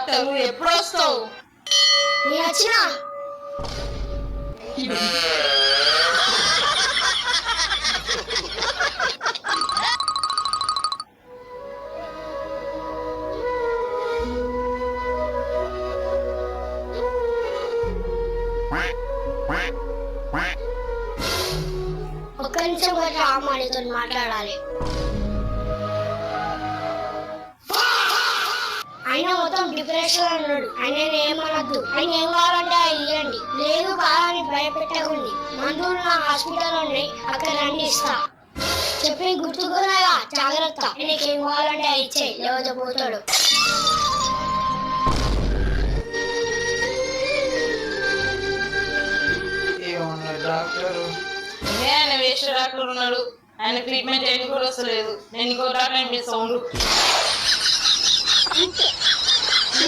Doctor ఎప్పుడు వస్తావు? నేను వచ్చినా ఒక్క నిమిషం కూడా అమ్మాయితో మాట్లాడాలి. ఆయన మొత్తం డిప్రెషన్ లో ఉన్నాడు. ఆయన ఏమనద్దు. ఆయన ఏం కావాలంటే అది ఇవ్వండి. లేదు కావాలని భయపెట్టకండి. మందులు నా హాస్పిటల్ ఉన్నాయి, అక్కడ రండి ఇస్తా. చెప్పి గుర్తుకున్నాగా, జాగ్రత్త. ఆయనకి ఏం కావాలంటే అది ఇచ్చే, లేకపోతే పోతాడు. డాక్టర్ ఆయన వేస్ట్ డాక్టర్ ఉన్నాడు. ఆయన ట్రీట్మెంట్ ఏమి కూడా వస్తలేదు. నేను ఇంకో డాక్టర్ పిలుస్తా ఉండు.